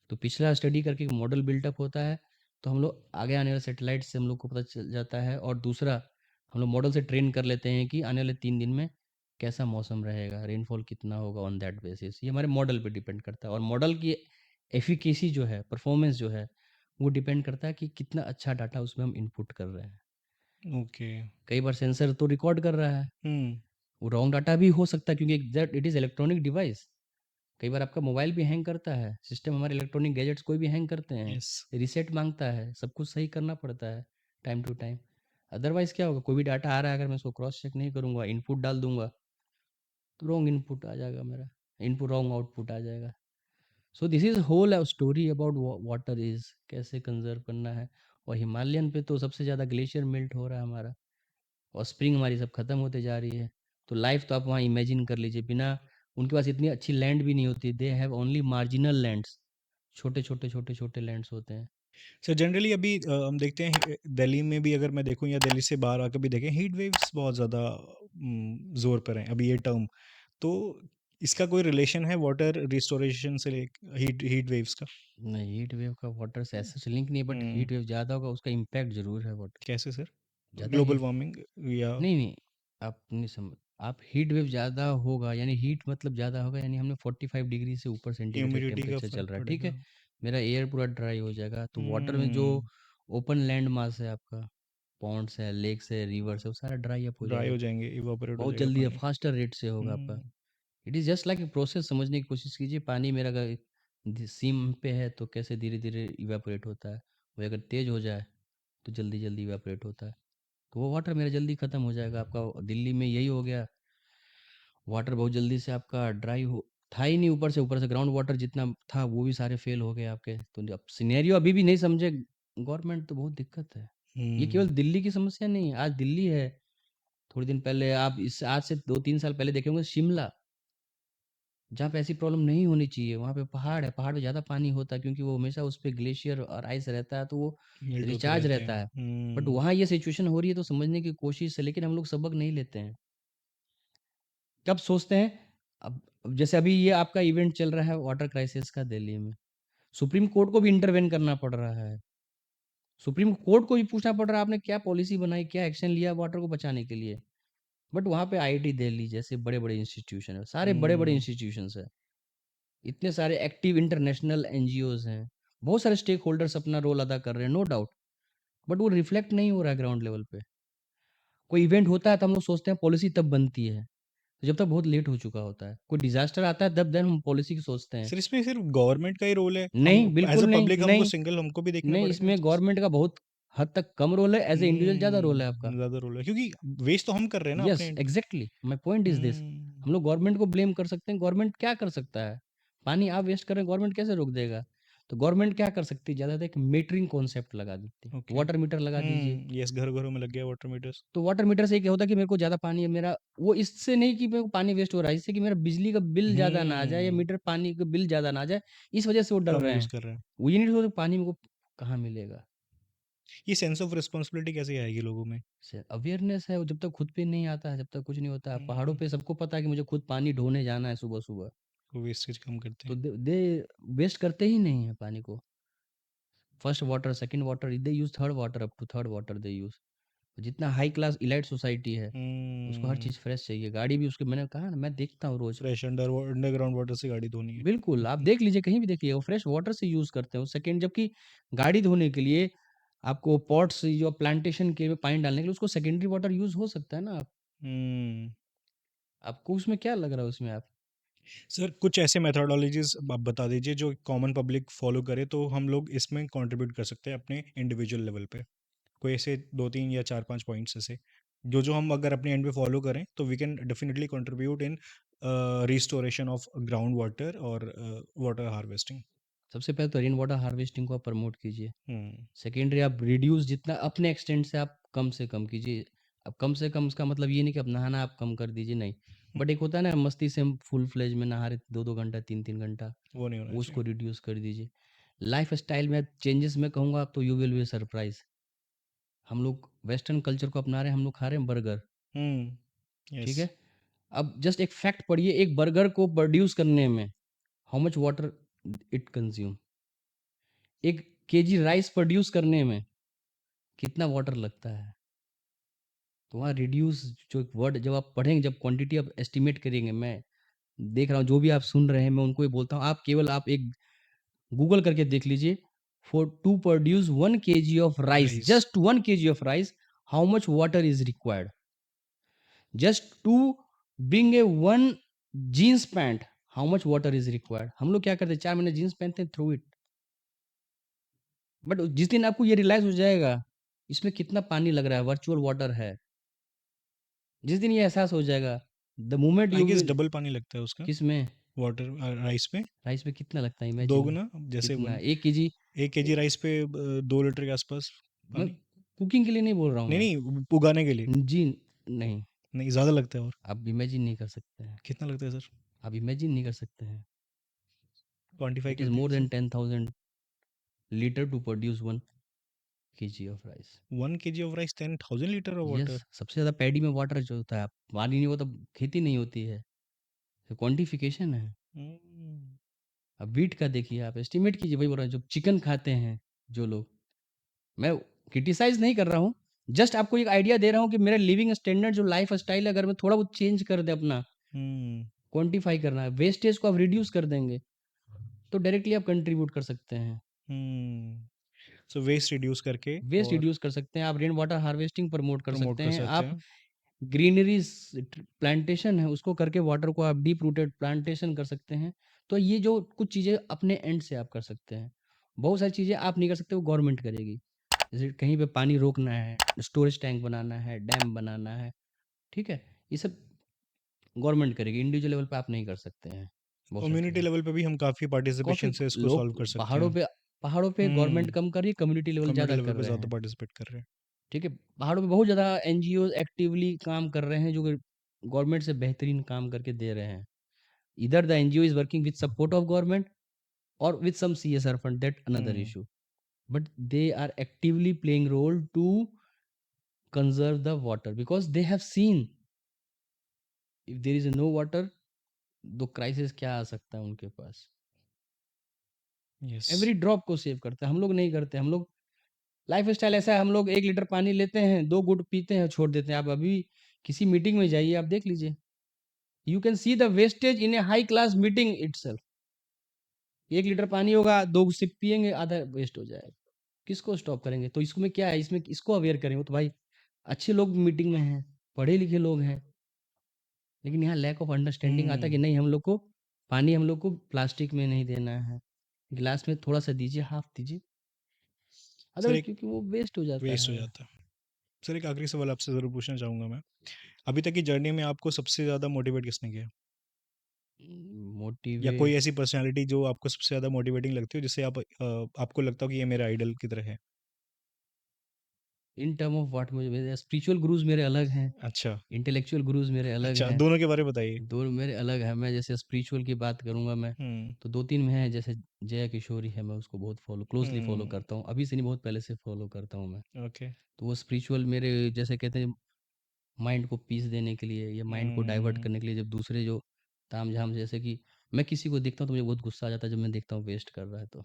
तो पिछला स्टडी करके एक मॉडल बिल्टअप होता है, तो हम लोग आगे आने वाले सैटेलाइट से हम लोग को पता चल जाता है। और दूसरा, हम लोग मॉडल से ट्रेन कर लेते हैं कि आने वाले 3 दिन में कैसा मौसम रहेगा, रेनफॉल कितना होगा, ऑन दैट बेसिस ये हमारे मॉडल पे डिपेंड करता है। और मॉडल की एफिकेसी जो है, परफॉर्मेंस जो है, वो डिपेंड करता है कि कितना अच्छा डाटा उसमें हम इनपुट कर रहे हैं। ओके। कई बार सेंसर तो रिकॉर्ड कर रहा है, हुँ, वो रॉन्ग डाटा भी हो सकता है, क्योंकि इट इज़ इलेक्ट्रॉनिक डिवाइस। कई बार आपका मोबाइल भी हैंग करता है, सिस्टम, हमारे इलेक्ट्रॉनिक गैजेट्स कोई भी हैंग करते हैं, येस। रीसेट मांगता है, सब कुछ सही करना पड़ता है टाइम टू टाइम। अदरवाइज क्या होगा, कोई भी डाटा आ रहा है, अगर मैं उसको क्रॉस चेक नहीं करूंगा, इनपुट डाल दूंगा, तो रॉन्ग इनपुट आ जाएगा मेरा, इनपुट रॉन्ग आउटपुट आ जाएगा। So this is whole story about water is कैसे कंजर्व करना है। और हिमालयन पे तो सबसे ज़्यादा ग्लेशियर मेल्ट हो रहा है हमारा, और स्प्रिंग हमारी सब खत्म होते जा रही है। तो लाइफ तो आप वहाँ इमेजिन कर लीजिए, बिना उनके पास इतनी अच्छी लैंड भी नहीं होती, they have only marginal lands, छोटे छोटे छोटे छोटे लैंड्स होते हैं। सर जनरली अभी हम देखते हैं दिल्ली में भी अगर मैं देखूँ या दिल्ली से बाहर आकर भी देखें हीट वेव्स बहुत ज़्यादा ज़ोर पर हैं अभी ये टर्म। तो इसका कोई रिलेशन है वाटर रिस्टोरेशन से ले हीट हीट वेव्स का? नहीं, हीट वेव का वाटर से ऐसा लिंक नहीं, बट हुँ, हीट वेव ज़्यादा होगा उसका इम्पैक्ट जरूर है वाटर। कैसे सर? ज़्यादा ग्लोबल हीट, वार्मिंग या नहीं नहीं, आप नहीं समझ, आप हीट वेव ज़्यादा होगा यानी हीट मतलब ज़्यादा होगा, यानी हमने 45 डिग्री से ऊपर सेंटीग्रेड ह्यूमिडिटी का टेम्परेचर फ़र्क चल रहा है, ठीक पड़ेगा? है। मेरा एयर पूरा ड्राई हो जाएगा। तो वाटर में जो हुँ, ओपन लैंड मास है आपका, पॉन्ड्स है, लेक्स है, रिवर्स है, वो सारा ड्राई अप हो ड्राई जाएगा। हो जाएँगे, इवेपोरेट हो बहुत जाएगा जल्दी है, पानी। फास्टर रेट से होगा आपका। हुँ, it is just like a process, समझने की कोशिश कीजिए। पानी मेरा अगर सीम पे है तो कैसे धीरे धीरे इवेपोरेट होता है, वही अगर तेज हो जाए तो जल्दी जल्दी इवेपोरेट होता है। तो वो वाटर मेरा जल्दी खत्म हो जाएगा। आपका दिल्ली में यही हो गया, वाटर बहुत जल्दी से आपका ड्राई हो था ही नहीं। ऊपर से ग्राउंड वाटर जितना था वो भी सारे फेल हो गए आपके। तो अब सिनेरियो अभी भी नहीं समझे गवर्नमेंट, तो बहुत दिक्कत है। ये केवल हुँ, दिल्ली की समस्या नहीं है, आज दिल्ली है। थोड़े दिन पहले आप इस आज से 2-3 साल पहले देखे होंगे शिमला, जहाँ पे ऐसी प्रॉब्लम नहीं होनी चाहिए। वहाँ पे पहाड़ है, पहाड़ पे ज़्यादा पानी होता है क्योंकि वो हमेशा उस पे ग्लेशियर और आइस रहता है, तो वो मेल्ट होते रिचार्ज रहते हैं। रहता है। बट हुँ, वहाँ ये सिचुएशन हो रही है तो समझने की कोशिश है, लेकिन हम लोग सबक नहीं लेते हैं। कब सोचते हैं, अब जैसे अभी ये आपका इवेंट चल रहा है वाटर क्राइसिस का दिल्ली में, सुप्रीम कोर्ट को भी इंटरवेन करना पड़ रहा है। सुप्रीम कोर्ट को भी पूछना पड़ रहा है आपने क्या पॉलिसी बनाई, क्या एक्शन लिया वाटर को बचाने के लिए। बट वहाँ पे आईआईटी दिल्ली जैसे बड़े-बड़े इंस्टीट्यूशन है, सारे बड़े-बड़े हुँ, इंस्टीट्यूशंस हैं। इतने सारे एक्टिव इंटरनेशनल एनजीओज़ हैं। बहुत सारे स्टेक होल्डर्स अपना रोल अदा कर रहे हैं, नो डाउट। बट वो रिफ्लेक्ट नहीं हो रहा है ग्राउंड लेवल पे। कोई इवेंट होता है तो हम लोग सोचते हैं पॉलिसी तब बनती है, जब तक बहुत लेट हो चुका होता है। कोई डिज़ास्टर आता है तब देन हम पॉलिसी की सोचते हैं। सर इसमें सिर्फ़ गवर्नमेंट का ही रोल है? हम नहीं, एज़ बिल्कुल अ नहीं, पब्लिक हमको नहीं, सिंगल हमको भी देखना नहीं, पड़ेगा ये इसमें चीज़? गवर्नमेंट का बहुत हद तक कम रोल है, एज़ अ इंडिविजुअल ज़्यादा रोल है आपका। ज़्यादा रोल है क्योंकि वेस्ट तो हम कर रहे हैं ना अपने yes, and pay. Exactly my point is this. हुँ, हम लोग गवर्नमेंट को ब्लेम कर सकते हैं, गवर्नमेंट क्या कर सकता है? पानी आप वेस्ट कर रहे हैं, गवर्नमेंट कैसे रोक देगा? तो गवर्नमेंट क्या कर सकती है? ज़्यादा से एक मीटरिंग कॉन्सेप्ट लगा देती है। ओके। वाटर मीटर लगा दीजिए। येस घरों-घरों में लग गया वाटर मीटर्स। तो वाटर मीटर से क्या होता है कि मेरे को ज़्यादा पानी है मेरा, वो इससे नहीं कि मेरे को पानी वेस्ट हो रहा है, इससे कि मेरा बिजली का बिल ज़्यादा ना आ जाए या हुँ, मीटर पानी का बिल ज़्यादा ना आ जाए, इस वजह से वो डर कम रहे यूज़ हैं। कर रहे हैं। वो ये नहीं सोचते पानी मेरे को कहाँ मिलेगा? ये सेंस ऑफ रिस्पॉन्सिबिलिटी कैसे आएगी लोगों में? से अवेयरनेस है, वो जब तक खुद पे नहीं आता है, जब तक कुछ नहीं होता है। पहाड़ों हुँ, पे सबको पता है कि मुझे खुद पानी ढोने जाना है सुबह-सुबह, वो वेस्टेज कम करते तो हैं। दे वेस्ट करते ही नहीं है पानी को। First water, second water, they use third water, up to third water they use. जितना हाई क्लास इलाइट सोसाइटी है, उसको हर हुँ, चीज़ फ्रेश चाहिए। गाड़ी भी उसकी, मैंने कहा ना, मैं देखता हूँ रोज़। फ्रेश अंडरग्राउंड वाटर से गाड़ी धोनी है। बिल्कुल, आप देख लीजिए, कहीं भी देखिए, वो फ्रेश वाटर से यूज़ करते हैं। वो सेकंड, जबकि गाड़ी धोने के लिए आपको पॉट्स जो प्लांटेशन के लिए पानी डालने के लिए उसको सेकेंडरी वाटर यूज़ हो सकता है ना। हुँ। आपको उसमें क्या लग रहा है उसमें आप? सर कुछ ऐसे मेथोडोलॉजीज़ आप बता दीजिए जो कॉमन पब्लिक फॉलो करे तो हम लोग इसमें कंट्रीब्यूट कर सकते हैं अपने इंडिविजुअल लेवल पे। कोई ऐसे 2-3 या 4-5 पॉइंट्स ऐसे, जो हम अगर अपने एंड पे फॉलो करें तो we can definitely contribute in restoration of ground water और वाटर हार्वेस्टिंग। सबसे पहले तो रेन वाटर हार्वेस्टिंग को आप प्रमोट कीजिए। हुँ, सेकेंडरी आप रिड्यूस जितना अपने एक्सटेंट से कम कीजिए। अब कम से कम उसका मतलब ये नहीं कि अब नहाना आप कम कर दीजिए, नहीं। बट एक होता है ना, मस्ती से हम फुल फ्लेज में नहा रहे 2-2 घंटा, 3-3 घंटा, वो नहीं होना वो चाहिए। उसको रिड्यूस कर दीजिए। लाइफ़स्टाइल में चेंजेस मैं कहूँगा तो यू विल बी सरप्राइज़। हम लोग वेस्टर्न कल्चर को अपना रहे हैं, हम लोग खा रहे हैं बर्गर, हुँ, ठीक यस। है? अब जस्ट एक फैक्ट पढ़िए, एक बर्गर को प्रोड्यूस करने में how much water it consume. 1 KG rice produce करने में कितना वाटर लगता है? तो वहाँ रिड्यूस जो एक वर्ड जब आप पढ़ेंगे, जब क्वांटिटी आप एस्टिमेट करेंगे, मैं देख रहा हूँ जो भी आप सुन रहे हैं, मैं उनको ये बोलता हूँ, आप केवल आप एक गूगल करके देख लीजिए, for to produce 1 KG of rice, rice. Just 1 KG of rice, how much water is required? Just to bring a 1 jeans pant, how much water is required? हम लोग क्या करते हैं, 4 महीने जीन्स पहनते हैं, थ्रो इट। बट जिस दिन आपको ये रियलाइज़ हो जाएगा, इसमें कितना पानी लग रहा है, वर्चुअल वाटर है, जिस दिन ये एहसास हो जाएगा, the moment I you guess will. Double पानी लगता है उसका किसमें? वाटर राइस पे, राइस में कितना लगता है, इमेजिन दोगुना जैसे कितना? 1 1 केजी 1 केजी राइस पे 2 लीटर के आसपास मैं पानी? कुकिंग के लिए नहीं बोल रहा हूँ नहीं, मैं। नहीं उगाने के लिए। जी, नहीं, नहीं ज़्यादा लगता है और आप इमेजिन नहीं कर सकते हैं। कितना लगता है सर? आप इमेजिन नहीं कर सकते हैं। क्वांटिफ़ाई इट कर इज़ मोर दीजिए then sir. 10,000 litre to produce 1 KG of rice. 1 KG of rice 10,000 litre of yes, water? सबसे ज़्यादा पैडी में वाटर जो होता है, पानी नहीं हो तो खेती नहीं होती है। तो क्वांटिफिकेशन है। हुँ, अब व्हीट का देखिए, आप एस्टिमेट कीजिए, वही बोल रहा हूँ, जो चिकन खाते हैं जो लोग, मैं क्रिटिसाइज़ नहीं कर रहा हूँ, जस्ट आपको एक आइडिया दे रहा हूँ कि मेरा लिविंग स्टैंडर्ड जो लाइफ़ स्टाइल है, अगर मैं थोड़ा बहुत चेंज कर दें अपना, हुँ, क्वांटिफ़ाई करना है, वेस्टेज को आप रिड्यूस कर देंगे, तो डायरेक्टली आप कंट्रीब्यूट कर सकते हैं। सो वेस्ट रिड्यूस करके वेस्ट और रिड्यूस कर सकते हैं, आप रेन वाटर हार्वेस्टिंग प्रमोट कर प्रमोट सकते कर हैं, सकते आप हैं। ग्रीनरीज प्लांटेशन है उसको करके वाटर को आप डीप रूटेड प्लांटेशन कर सकते हैं। तो ये जो कुछ चीज़ें अपने एंड से आप कर सकते हैं। बहुत सारी चीज़ें आप नहीं कर सकते, वो गवर्नमेंट करेगी। जैसे कहीं पे पानी रोकना है, स्टोरेज टैंक बनाना है, डैम बनाना है, ठीक है? ये सब गवर्नमेंट करेगी, इंडिविजुअल लेवल पे आप नहीं कर सकते हैं, बहुत सारी कम्युनिटी चीज़ें। लेवल पे भी हम काफ़ी काफ़ी पार्टिसिपेशन से इसको लोग सॉल्व कर सकते पहाड़ों हैं। पे पहाड़ों पे गवर्नमेंट कम कर रही है, कम्युनिटी लेवल कम्युनिटी ज़्यादा लेवल कर पे रहे ज़्यादा हैं, पार्टिसिपेट कर रहे हैं। ठीक है? पहाड़ों पे बहुत ज़्यादा एनजीओज़ एक्टिवली काम कर रहे हैं, जो कि गवर्नमेंट से बेहतरीन काम करके दे रहे हैं। Either the NGO is working with support of government or with some CSR fund, that another hmm, issue. But they are actively playing role to conserve the water because they have seen if there is no water, तो क्राइसिस क्या आ सकता है उनके पास। यस। एवरी ड्रॉप को सेव करते हैं, हम लोग नहीं करते। हम लोग लाइफ स्टाइल ऐसा है, हम लोग 1 लीटर पानी लेते हैं, 2 घूंट पीते हैं, छोड़ देते हैं। आप अभी किसी मीटिंग में जाइए, आप देख लीजिए, you can see the wastage in A high class meeting itself. 1 litre पानी होगा, 2 सिप पियेंगे, आधा वेस्ट हो जाएगा। किसको स्टॉप करेंगे? तो इसमें क्या है, इसमें किसको अवेयर करें? वो तो भाई अच्छे लोग मीटिंग में हैं, पढ़े लिखे लोग हैं, लेकिन यहाँ लैक ऑफ अंडरस्टैंडिंग आता है कि हुँ, नहीं, हम लोग को पानी हम लोग को प्लास्टिक में नहीं देना है, गिलास में थोड़ा सा दीजिए, हाफ दीजिए, सर अदरवाइज एक क्योंकि वो वेस्ट हो जाता वेस्ट हो है। जाता है। सर एक आखिरी सवाल आपसे ज़रूर पूछना चाहूँगा मैं। अभी तक की जर्नी में आपको सबसे ज़्यादा मोटिवेट किसने किया? या कोई मोटिवेट ऐसी पर्सनैलिटी जो आपको सबसे ज़्यादा मोटिवेटिंग लगती हो जिससे आपको लगता हो कि ये मेरा आइडल की तरह है? इन टर्म ऑफ व्हाट, मुझे मेरे स्पिरिचुअल गुरुज मेरे अलग हैं, अच्छा, इंटेलेक्चुअल गुरुज मेरे अलग अच्छा हैं, दोनों के बारे में बताइए। दोनों मेरे अलग हैं। मैं जैसे स्पिरिचुअल की बात करूंगा मैं, हुँ, तो 2-3 में हैं, जैसे जया किशोरी है, मैं उसको बहुत क्लोजली फॉलो हुँ, करता हूँ, अभी से नहीं, बहुत पहले से फॉलो करता हूँ मैं। ओके। तो वो स्पिरिचुअल मेरे, जैसे कहते हैं, माइंड को पीस देने के लिए या माइंड को डाइवर्ट हुँ, करने के लिए, जब दूसरे जो तामझाम, जैसे कि मैं किसी को देखता हूँ तो मुझे बहुत गुस्सा आ जाता है जब मैं देखता हूँ वेस्ट कर रहा है तो।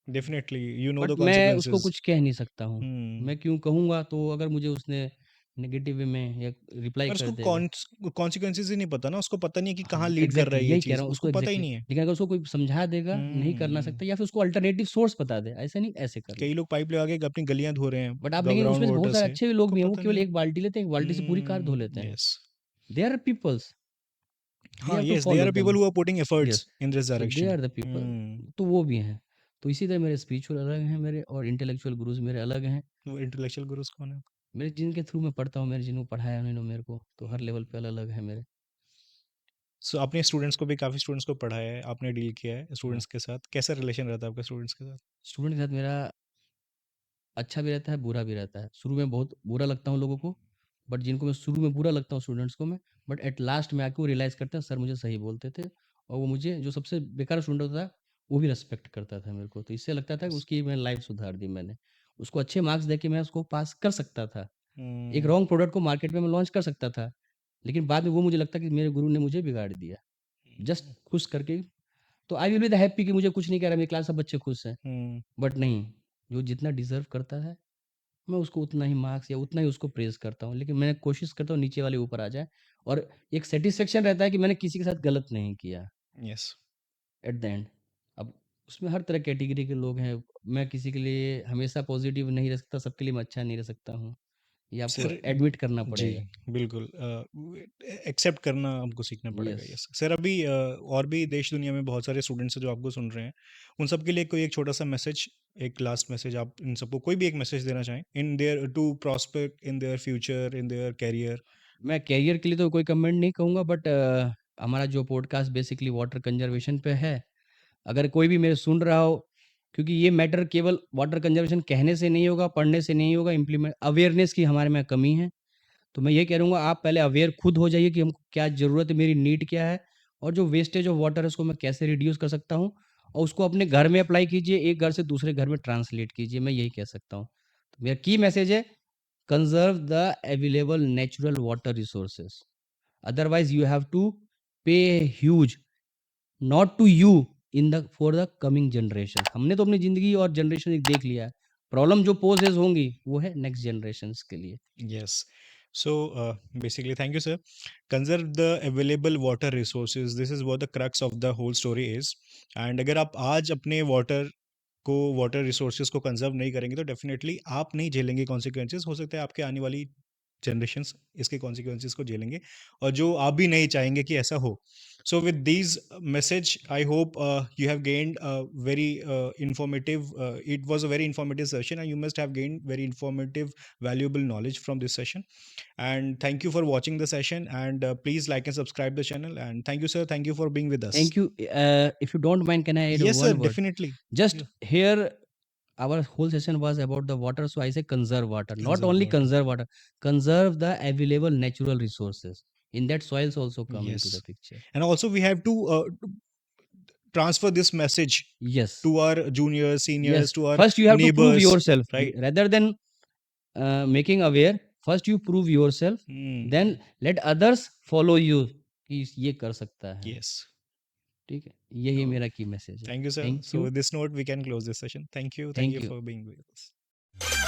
Definitely you know but the मैं उसको कॉन्सिक्वेंसेज़। कुछ कह नहीं सकता हूँ। हुँ, मैं क्यों कहूँगा, तो अगर मुझे उसने नेगेटिव वे में या रिप्लाई पर कर उसको देगा। कॉन्सिक्वेंसेज़ ही नहीं पता ना, उसको पता नहीं है कि हाँ, कहाँ लीड कर रहा एग्ज़ैक्टली है ये यही कह चीज़, रहा हूँ उसको उसको, पता ही एग्ज़ैक्टली। नहीं है। लेकिन अगर उसको कोई समझा देगा, नहीं करना हुँ, सकता, या फिर उसको अल्टरनेटिव सोर्स बता दे, ऐसे नहीं ऐसे कर ले। कई लोग पाइप लगा के अपनी गलियाँ धो रहे हैं, बट आप देखेंगे ग्राउंड उसमें से बहुत वाटर सारे से, अच्छे भी लोग उनको भी हैं, वो पता नहीं केवल है। 1 बाल्टी लेते हैं, 1 बाल्टी से पूरी कार धो लेते हैं। Yes. There are peoples, we हाँ, have to yes, there follow are them. People who are putting yes, efforts in this so they direction. Are the people, तो वो भी हैं। तो इसी तरह मेरे स्पिरिचुअल अलग हैं मेरे, और इंटेलेक्चुअल गुरुज़ मेरे अलग हैं। वो इंटेलेक्चुअल गुरुज़ कौन है? मेरे जिनके थ्रू मैं पढ़ता हूँ, मेरे जिनको पढ़ाया उन्होंने मेरे को, तो हर लेवल पे अलग-अलग है मेरे। सो आपने स्टूडेंट्स को भी काफ़ी स्टूडेंट्स को पढ़ाया है, आपने डील किया है हाँ, स्टूडेंट्स के साथ, कैसा रिलेशन रहता है आपका स्टूडेंट्स के साथ? स्टूडेंट के साथ मेरा अच्छा भी रहता है, बुरा भी रहता है। शुरू में बहुत बुरा लगता हूँ लोगों को, बट जिनको मैं शुरू में बुरा लगता हूँ स्टूडेंट्स को मैं, बट एट लास्ट में आके वो रियलाइज़ करते हैं सर मुझे सही बोलते थे, और वो मुझे, जो सबसे बेकार स्टूडेंट होता था, वो भी रिस्पेक्ट करता था मेरे को। तो इससे लगता था कि यस। उसकी मैं लाइफ़ सुधार दी मैंने। उसको अच्छे मार्क्स देके मैं उसको पास कर सकता था। एक हुँ, रॉन्ग प्रोडक्ट को मार्केट में मैं लॉन्च कर सकता था, लेकिन बाद में वो मुझे लगता है कि मेरे गुरु ने मुझे बिगाड़ दिया। जस्ट खुश करके, तो I will be the happy कि मुझे कुछ नहीं कह रहा, मेरी क्लास सब बच्चे खुश हैं। हुँ, बट नहीं, जो जितना डिज़र्व करता है, मैं उसको उतना ही मार्क्स या उतना ही उसको प्रेज़ करता हूँ। लेकिन मैं कोशिश करता हूँ नीचे वाले ऊपर आ जाए, और एक सैटिस्फैक्शन रहता है कि मैंने किसी के साथ गलत नहीं किया यस। At the end. अब उसमें हर तरह कैटेगरी के लोग हैं, मैं किसी के लिए हमेशा पॉज़िटिव नहीं रह सकता, सबके लिए मैं अच्छा नहीं रह सकता हूँ। ये आपको सर एडमिट करना जी, पड़ेगा। बिल्कुल एक्सेप्ट करना हमको सीखना पड़ेगा, यस। यस। सर अभी और भी देश दुनिया में बहुत सारे स्टूडेंट्स हैं जो आपको सुन रहे हैं, उन सब के लिए कोई एक छोटा-सा मैसेज, एक लास्ट मैसेज आप इन सबको कोई भी एक मैसेज देना चाहें in their to prosper in their future, in their career? मैं करियर के लिए तो कोई कमेंट नहीं कहूँगा, बट हमारा जो पॉडकास्ट बेसिकली वाटर कंज़र्वेशन पे है, अगर कोई भी मेरे सुन रहा हो, क्योंकि ये मैटर केवल वाटर कंज़र्वेशन कहने से नहीं होगा, पढ़ने से नहीं होगा, इम्प्लीमेंट अवेयरनेस की हमारे में कमी है। तो मैं ये कह रहूँगा, आप पहले अवेयर खुद हो जाइए कि हमको क्या ज़रूरत है, मेरी नीड क्या है, और जो वेस्टेज ऑफ वाटर है उसको मैं कैसे रिड्यूस कर सकता हूँ, और उसको अपने घर में अप्लाई कीजिए, एक घर से दूसरे घर में ट्रांसलेट कीजिए, मैं यही कह सकता हूँ। तो मेरा की मैसेज है, conserve the available natural water resources, otherwise you have to pay huge, not to you, in the for the coming generations. हमने तो अपनी ज़िंदगी और जनरेशन एक देख लिया है, प्रॉब्लम जो पोजेज़ होंगी, वो है नेक्स्ट जनरेशंस के लिए। Yes. So basically, thank you, sir. Conserve the available water resources. This is what the crux of the whole story is. And अगर आप आज अपने वाटर रिसोर्सेज को कंजर्व नहीं करेंगे तो डेफिनेटली आप नहीं झेलेंगे कॉन्सिक्वेंसेस। हो सकता है आपके आने वाली जनरेशंस इसके कॉन्सिक्वेंसेस को झेलेंगे, और जो आप भी नहीं चाहेंगे कि ऐसा हो। So with these message I hope you have gained very informative, it was a very informative session and you must have gained very informative valuable knowledge from this session. And thank you for watching the session, and please like and subscribe the channel. And thank you, sir, thank you for being with us. Thank you. If you don't mind, can I add Yes, sir, one word? definitely. Just Yeah. here, our whole session was about the water, so I say conserve water. Not Conserve only water. conserve water, conserve the available natural resources. In that, soils also come into the Yes. picture. And also we have to transfer this message Yes. to our juniors, seniors, Yes. to our First, you have to prove neighbors, yourself. right? Rather than making aware, first you prove yourself, then let others follow you कि ये कर सकता है। Yes. ठीक है, यही Oh, मेरा की मैसेज है। thank you, sir. Thank So you, with this note we can close this session. Thank you thank you. for being with us.